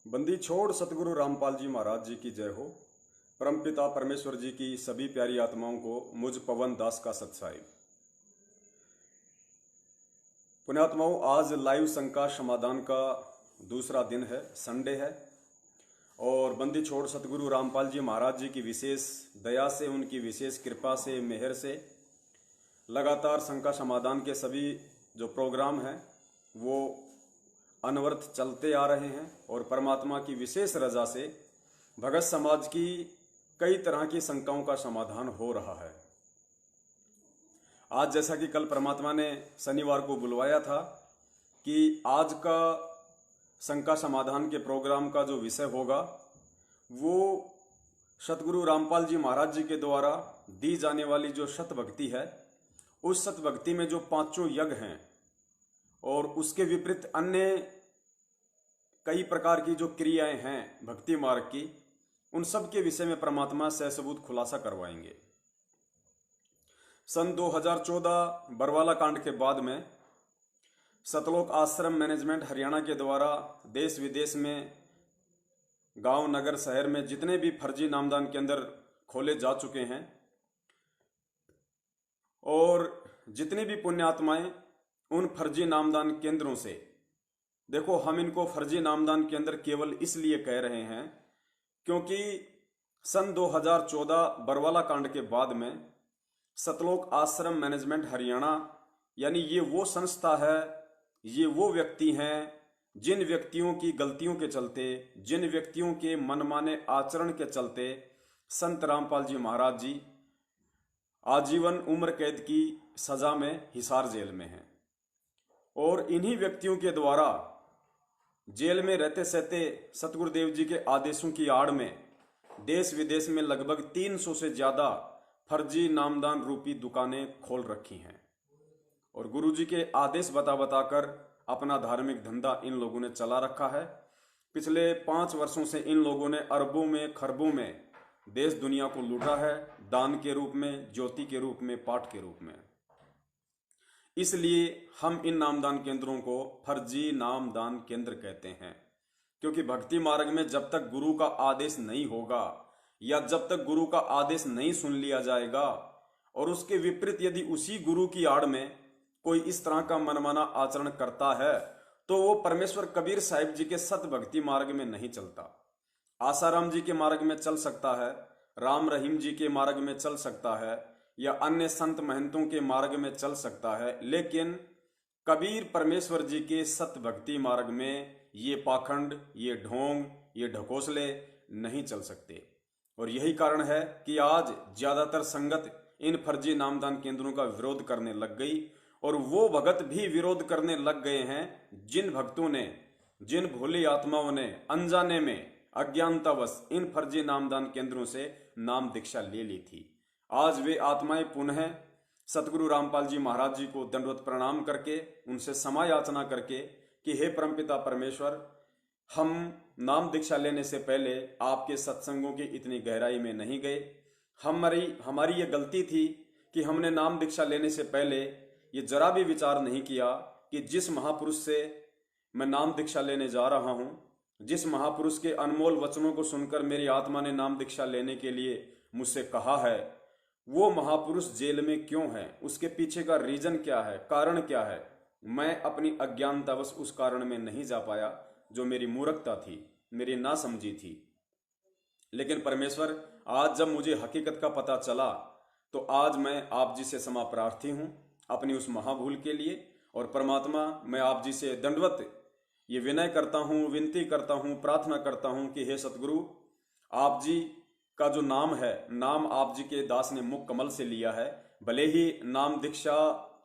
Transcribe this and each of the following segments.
बंदी छोड़ सतगुरु रामपाल जी महाराज जी की जय हो। परमपिता परमेश्वर जी की सभी प्यारी आत्माओं को मुझ पवन दास का सत्साई। पुण्यात्माओं, आज लाइव शंका समाधान का दूसरा दिन है, संडे है। और बंदी छोड़ सतगुरु रामपाल जी महाराज जी की विशेष दया से, उनकी विशेष कृपा से, मेहर से लगातार शंका समाधान के सभी जो प्रोग्राम हैं वो अनवरत चलते आ रहे हैं। और परमात्मा की विशेष रजा से भगत समाज की कई तरह की शंकाओं का समाधान हो रहा है। आज जैसा कि कल परमात्मा ने शनिवार को बुलवाया था कि आज का शंका समाधान के प्रोग्राम का जो विषय होगा वो सतगुरु रामपाल जी महाराज जी के द्वारा दी जाने वाली जो शत भक्ति है, उस शत भक्ति में जो पांचों यज्ञ हैं और उसके विपरीत अन्य कई प्रकार की जो क्रियाएं हैं भक्ति मार्ग की, उन सब के विषय में परमात्मा से सबूत खुलासा करवाएंगे। सन 2014 बरवाला कांड के बाद में सतलोक आश्रम मैनेजमेंट हरियाणा के द्वारा देश विदेश में, गांव नगर शहर में जितने भी फर्जी नामदान केंद्र खोले जा चुके हैं और जितनी भी पुण्यात्माएं उन फर्जी नामदान केंद्रों से, देखो हम इनको फर्जी नामदान केंद्र केवल इसलिए कह रहे हैं क्योंकि सन 2014 बरवाला कांड के बाद में सतलोक आश्रम मैनेजमेंट हरियाणा यानी ये वो संस्था है, ये वो व्यक्ति हैं जिन व्यक्तियों की गलतियों के चलते, जिन व्यक्तियों के मनमाने आचरण के चलते संत रामपाल जी महाराज जी आजीवन उम्र कैद की सजा में हिसार जेल में हैं। और इन्हीं व्यक्तियों के द्वारा जेल में रहते सहते सतगुरुदेव जी के आदेशों की आड़ में देश विदेश में लगभग 300 से ज्यादा फर्जी नामदान रूपी दुकानें खोल रखी हैं। और गुरु जी के आदेश बता बताकर अपना धार्मिक धंधा इन लोगों ने चला रखा है। पिछले 5 वर्षों से इन लोगों ने अरबों में खरबों में देश दुनिया को लूटा है, दान के रूप में, ज्योति के रूप में, पाठ के रूप में। इसलिए हम इन नामदान केंद्रों को फर्जी नामदान केंद्र कहते हैं, क्योंकि भक्ति मार्ग में जब तक गुरु का आदेश नहीं होगा या जब तक गुरु का आदेश नहीं सुन लिया जाएगा और उसके विपरीत यदि उसी गुरु की आड़ में कोई इस तरह का मनमाना आचरण करता है तो वो परमेश्वर कबीर साहिब जी के सत भक्ति मार्ग में नहीं चलता। आसाराम जी के मार्ग में चल सकता है, राम रहीम जी के मार्ग में चल सकता है या अन्य संत महंतों के मार्ग में चल सकता है, लेकिन कबीर परमेश्वर जी के सत भक्ति मार्ग में ये पाखंड, ये ढोंग, ये ढकोसले नहीं चल सकते। और यही कारण है कि आज ज्यादातर संगत इन फर्जी नामदान केंद्रों का विरोध करने लग गई। और वो भगत भी विरोध करने लग गए हैं जिन भक्तों ने, जिन भोली आत्माओं ने अनजाने में, अज्ञानतावश इन फर्जी नामदान केंद्रों से नाम दीक्षा ले ली थी। आज वे आत्माएं पुनः सतगुरु रामपाल जी महाराज जी को दंडवत प्रणाम करके, उनसे क्षमा याचना करके कि हे परमपिता परमेश्वर, हम नाम दीक्षा लेने से पहले आपके सत्संगों की इतनी गहराई में नहीं गए। हमारी ये गलती थी कि हमने नाम दीक्षा लेने से पहले ये जरा भी विचार नहीं किया कि जिस महापुरुष से मैं नाम दीक्षा लेने जा रहा हूं, जिस महापुरुष के अनमोल वचनों को सुनकर मेरी आत्मा ने नाम दीक्षा लेने के लिए मुझसे कहा है, वो महापुरुष जेल में क्यों है, उसके पीछे का रीजन क्या है, कारण क्या है। मैं अपनी अज्ञानतावश उस कारण में नहीं जा पाया, जो मेरी मूर्खता थी, मेरी नासमझी थी। लेकिन परमेश्वर, आज जब मुझे हकीकत का पता चला तो आज मैं आप जी से क्षमा प्रार्थी हूं अपनी उस महाभूल के लिए। और परमात्मा, मैं आप जी से दंडवत ये विनय करता हूं, विनती करता हूं, प्रार्थना करता हूं कि हे सतगुरु, आप जी का जो नाम है, नाम आप जी के दास ने मुख कमल से लिया है। भले ही नाम दीक्षा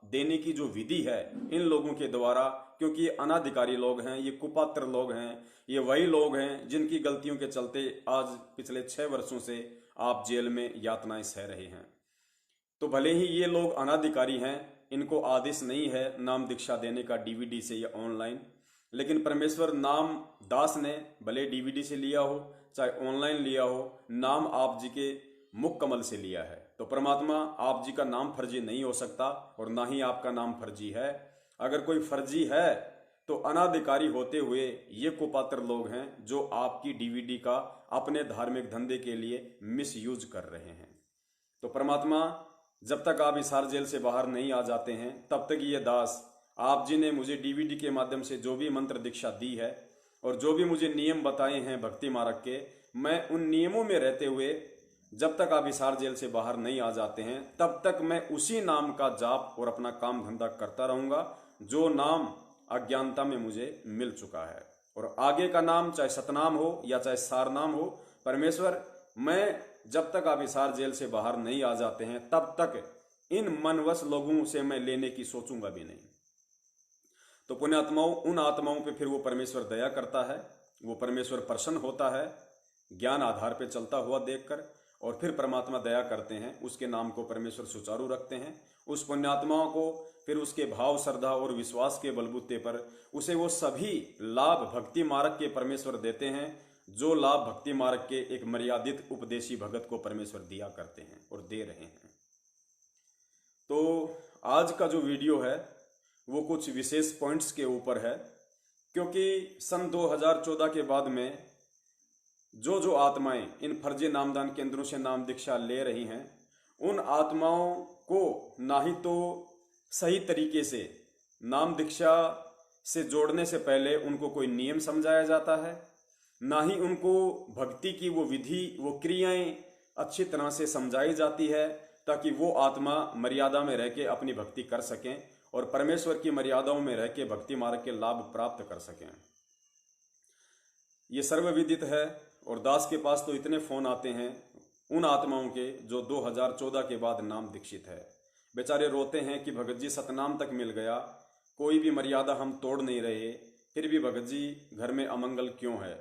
देने की जो विधि है इन लोगों के द्वारा, क्योंकि ये अनाधिकारी लोग हैं, ये कुपात्र लोग हैं, ये वही लोग हैं जिनकी गलतियों के चलते आज पिछले 6 वर्षों से आप जेल में यातनाएं सह रहे हैं। तो भले ही ये लोग अनाधिकारी हैं, इनको आदेश नहीं है नाम दीक्षा देने का डीवीडी से या ऑनलाइन, लेकिन परमेश्वर नाम दास ने भले डीवीडी से लिया हो चाहे ऑनलाइन लिया हो, नाम आप जी के मुख कमल से लिया है। तो परमात्मा, आप जी का नाम फर्जी नहीं हो सकता और ना ही आपका नाम फर्जी है। अगर कोई फर्जी है तो अनाधिकारी होते हुए ये कुपात्र लोग हैं जो आपकी डीवीडी का अपने धार्मिक धंधे के लिए मिसयूज कर रहे हैं। तो परमात्मा, जब तक आप हिसार जेल से बाहर नहीं आ जाते हैं तब तक ये दास, आप जी ने मुझे डीवीडी के माध्यम से जो भी मंत्र दीक्षा दी है और जो भी मुझे नियम बताए हैं भक्ति मार्ग के, मैं उन नियमों में रहते हुए जब तक आप हिसार जेल से बाहर नहीं आ जाते हैं तब तक मैं उसी नाम का जाप और अपना काम धंधा करता रहूंगा जो नाम अज्ञानता में मुझे मिल चुका है। और आगे का नाम चाहे सतनाम हो या चाहे सारनाम हो, परमेश्वर मैं जब तक आप हिसार जेल से बाहर नहीं आ जाते हैं तब तक इन मनवश लोगों से मैं लेने की सोचूंगा भी नहीं। तो पुण्यात्माओं, उन आत्माओं पे फिर वो परमेश्वर दया करता है, वो परमेश्वर प्रसन्न होता है ज्ञान आधार पे चलता हुआ देखकर, और फिर परमात्मा दया करते हैं, उसके नाम को परमेश्वर सुचारू रखते हैं। उस पुण्यात्माओं को फिर उसके भाव, श्रद्धा और विश्वास के बलबूते पर उसे वो सभी लाभ भक्ति मार्ग के परमेश्वर देते हैं जो लाभ भक्ति मार्ग के एक मर्यादित उपदेशी भगत को परमेश्वर दिया करते हैं और दे रहे हैं। तो आज का जो वीडियो है वो कुछ विशेष पॉइंट्स के ऊपर है, क्योंकि सन 2014 के बाद में जो आत्माएं इन फर्जी नामदान केंद्रों से नाम दीक्षा ले रही हैं, उन आत्माओं को ना ही तो सही तरीके से नाम दीक्षा से जोड़ने से पहले उनको कोई नियम समझाया जाता है, ना ही उनको भक्ति की वो विधि, वो क्रियाएं अच्छी तरह से समझाई जाती है ताकि वो आत्मा मर्यादा में रह के अपनी भक्ति कर सकें और परमेश्वर की मर्यादाओं में रह के भक्ति मार्ग के लाभ प्राप्त कर सकें। ये सर्वविदित है और दास के पास तो इतने फोन आते हैं उन आत्माओं के जो 2014 के बाद नाम दीक्षित है। बेचारे रोते हैं कि भगत जी सतनाम तक मिल गया, कोई भी मर्यादा हम तोड़ नहीं रहे, फिर भी भगत जी घर में अमंगल क्यों है,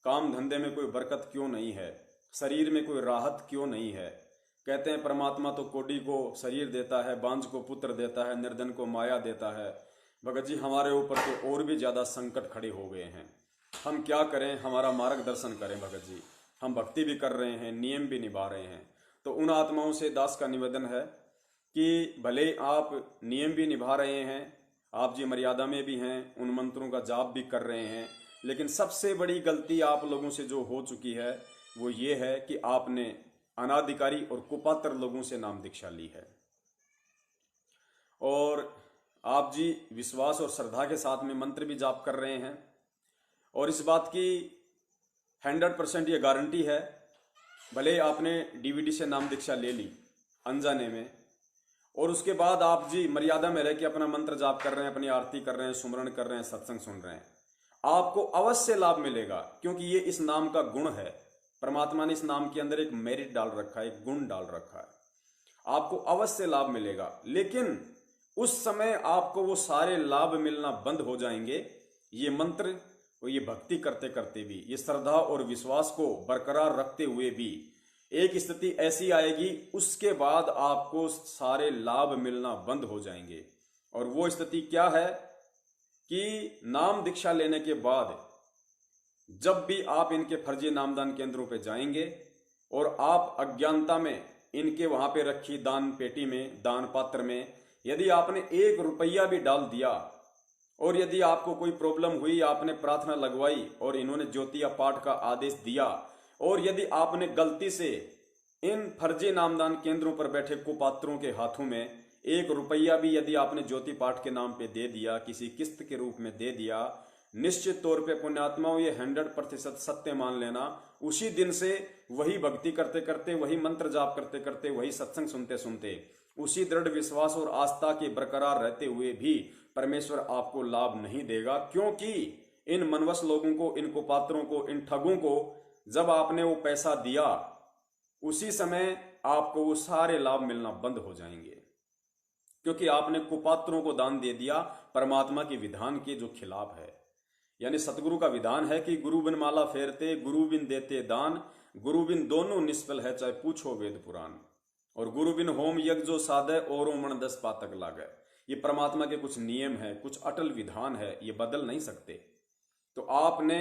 काम धंधे में कोई बरकत क्यों नहीं है, शरीर में कोई राहत क्यों नहीं है। कहते हैं परमात्मा तो कोडी को शरीर देता है, बांझ को पुत्र देता है, निर्धन को माया देता है। भगत जी हमारे ऊपर तो और भी ज्यादा संकट खड़े हो गए हैं, हम क्या करें, हमारा मार्गदर्शन करें भगत जी। हम भक्ति भी कर रहे हैं, नियम भी निभा रहे हैं। तो उन आत्माओं से दास का निवेदन है कि भले आप नियम भी निभा रहे हैं, आप जी मर्यादा में भी हैं, उन मंत्रों का जाप भी कर रहे हैं, लेकिन सबसे बड़ी गलती आप लोगों से जो हो चुकी है वो ये है कि आपने अनाधिकारी और कुपात्र लोगों से नाम दीक्षा ली है। और आप जी विश्वास और श्रद्धा के साथ में मंत्र भी जाप कर रहे हैं, और इस बात की 100% ये गारंटी है, भले आपने डीवीडी से नाम दीक्षा ले ली अनजाने में और उसके बाद आप जी मर्यादा में रह के अपना मंत्र जाप कर रहे हैं, अपनी आरती कर रहे हैं, सुमरण कर रहे हैं, सत्संग सुन रहे हैं, आपको अवश्य लाभ मिलेगा, क्योंकि ये इस नाम का गुण है। परमात्मा ने इस नाम के अंदर एक मेरिट डाल रखा है, एक गुण डाल रखा है, आपको अवश्य लाभ मिलेगा। लेकिन उस समय आपको वो सारे लाभ मिलना बंद हो जाएंगे। ये मंत्र और ये भक्ति करते करते भी, ये श्रद्धा और विश्वास को बरकरार रखते हुए भी एक स्थिति ऐसी आएगी, उसके बाद आपको सारे लाभ मिलना बंद हो जाएंगे। और वो स्थिति क्या है कि नाम दीक्षा लेने के बाद जब भी आप इनके फर्जी नामदान केंद्रों पे जाएंगे और आप अज्ञानता में इनके वहां पे रखी दान पेटी में, दान पात्र में यदि आपने 1 रुपया भी डाल दिया और यदि आपको कोई प्रॉब्लम हुई, आपने प्रार्थना लगवाई और इन्होंने ज्योतिया पाठ का आदेश दिया, और यदि आपने गलती से इन फर्जी नामदान केंद्रों पर बैठे कुपात्रों के हाथों में 1 रुपया भी यदि आपने ज्योति पाठ के नाम पे दे दिया, किसी किस्त के रूप में दे दिया, निश्चित तौर पे पुण्यात्माओं ये 100% सत्य मान लेना, उसी दिन से वही भक्ति करते करते, वही मंत्र जाप करते करते, वही सत्संग सुनते सुनते, उसी दृढ़ विश्वास और आस्था के बरकरार रहते हुए भी परमेश्वर आपको लाभ नहीं देगा। क्योंकि इन मनवश लोगों को, इन कुपात्रों को, इन ठगों को जब आपने वो पैसा दिया, उसी समय आपको वो सारे लाभ मिलना बंद हो जाएंगे, क्योंकि आपने कुपात्रों को दान दे दिया परमात्मा के विधान के जो खिलाफ है। यानी सतगुरु का विधान है कि गुरु बिन माला फेरते, गुरु बिन देते दान, गुरु बिन दोनों निष्फल है, चाहे पूछो वेद पुराण, और गुरु बिन होम यज्ञ जो साधे औरों मन 10 पातक लागे। ये परमात्मा के कुछ नियम है, कुछ अटल विधान है, ये बदल नहीं सकते। तो आपने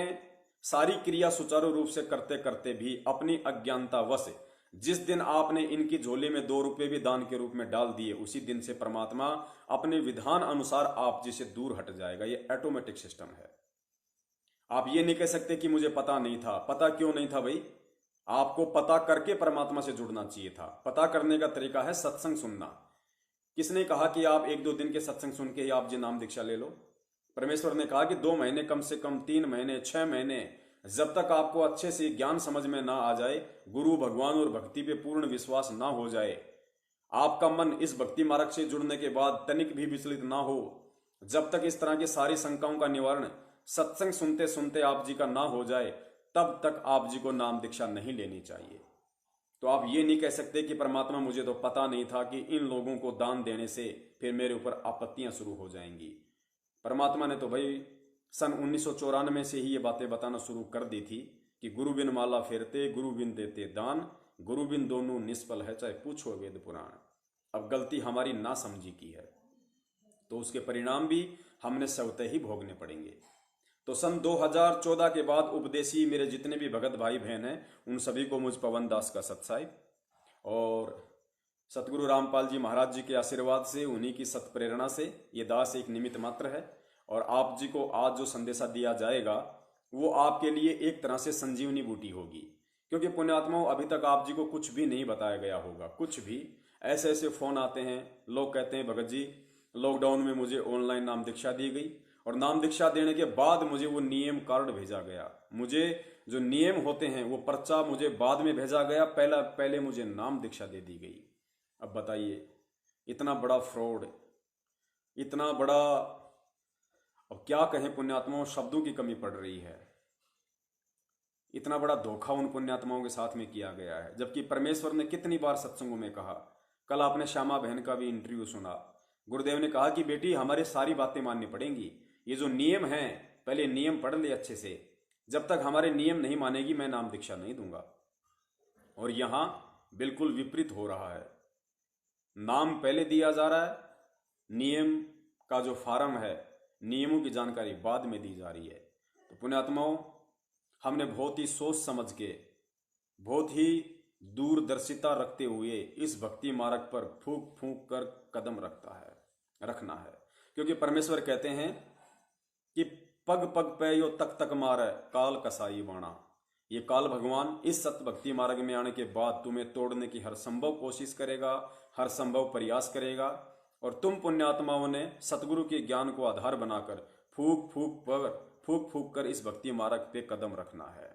सारी क्रिया सुचारू रूप से करते करते भी अपनी अज्ञानता वश जिस दिन आपने इनकी झोली में 2 रुपए भी दान के रूप में डाल दिए, उसी दिन से परमात्मा अपने विधान अनुसार आप जी से दूर हट जाएगा। ये ऑटोमेटिक सिस्टम है। आप ये नहीं कह सकते कि मुझे पता नहीं था। पता क्यों नहीं था भाई? आपको पता करके परमात्मा से जुड़ना चाहिए था। पता करने का तरीका है सत्संग सुनना। किसने कहा कि आप 1-2 दिन के सत्संग सुन के ही आप जी नाम दीक्षा ले लो? परमेश्वर ने कहा कि 2 महीने, कम से कम 3 महीने, 6 महीने, जब तक आपको अच्छे से ज्ञान समझ में ना आ जाए, गुरु भगवान और भक्ति पे पूर्ण विश्वास ना हो जाए, आपका मन इस भक्ति मार्ग से जुड़ने के बाद तनिक भी विचलित ना हो, जब तक इस तरह की सारी शंकाओं का निवारण सत्संग सुनते सुनते आप जी का ना हो जाए, तब तक आप जी को नाम दीक्षा नहीं लेनी चाहिए। तो आप ये नहीं कह सकते कि परमात्मा मुझे तो पता नहीं था कि इन लोगों को दान देने से फिर मेरे ऊपर आपत्तियां शुरू हो जाएंगी। परमात्मा ने तो भाई सन 1994 से ही ये बातें बताना शुरू कर दी थी कि गुरु बिन माला फेरते, गुरु बिन देते दान, गुरु बिन दोनों निष्फल है, चाहे पूछो वेद पुराण। अब गलती हमारी ना समझी की है, तो उसके परिणाम भी हमने स्वतः ही भोगने पड़ेंगे। तो सन 2014 के बाद उपदेशी मेरे जितने भी भगत भाई बहन हैं, उन सभी को मुझ पवन दास का सत्साहिब और सतगुरु रामपाल जी महाराज जी के आशीर्वाद से, उन्हीं की सत प्रेरणा से ये दास एक निमित्त मात्र है। और आप जी को आज जो संदेशा दिया जाएगा वो आपके लिए एक तरह से संजीवनी बूटी होगी, क्योंकि पुण्यात्माओं अभी तक आप जी को कुछ भी नहीं बताया गया होगा। कुछ भी ऐसे ऐसे फोन आते हैं, लोग कहते हैं भगत जी लॉकडाउन में मुझे ऑनलाइन नाम दीक्षा दी गई और नाम दीक्षा देने के बाद मुझे वो नियम कार्ड भेजा गया। मुझे जो नियम होते हैं वो पर्चा मुझे बाद में भेजा गया, पहले मुझे नाम दीक्षा दे दी गई। अब बताइए, इतना बड़ा फ्रॉड, इतना बड़ा, अब क्या कहें पुण्यात्माओं, शब्दों की कमी पड़ रही है। इतना बड़ा धोखा उन पुण्यात्माओं के साथ में किया गया है, जबकि परमेश्वर ने कितनी बार सत्संगों में कहा। कल आपने श्यामा बहन का भी इंटरव्यू सुना। गुरुदेव ने कहा कि बेटी हमारी सारी बातें माननी पड़ेंगी, ये जो नियम हैं पहले नियम पढ़ ले अच्छे से, जब तक हमारे नियम नहीं मानेगी मैं नाम दीक्षा नहीं दूंगा। और यहां बिल्कुल विपरीत हो रहा है। नाम पहले दिया जा रहा है, नियम का जो फार्म है, नियमों की जानकारी बाद में दी जा रही है। तो पुण्यात्माओं, हमने बहुत ही सोच समझ के, बहुत ही दूरदर्शिता रखते हुए इस भक्ति मार्ग पर फूंक फूंक कर कदम रखना है, क्योंकि परमेश्वर कहते हैं कि पग पग पे यो तक तक मारे काल कसाई बाणा। ये काल भगवान इस सत्य भक्ति मार्ग में आने के बाद तुम्हें तोड़ने की हर संभव कोशिश करेगा, हर संभव प्रयास करेगा। और तुम पुण्यात्माओं ने सतगुरु के ज्ञान को आधार बनाकर फूक फूक कर इस भक्ति मार्ग पे कदम रखना है।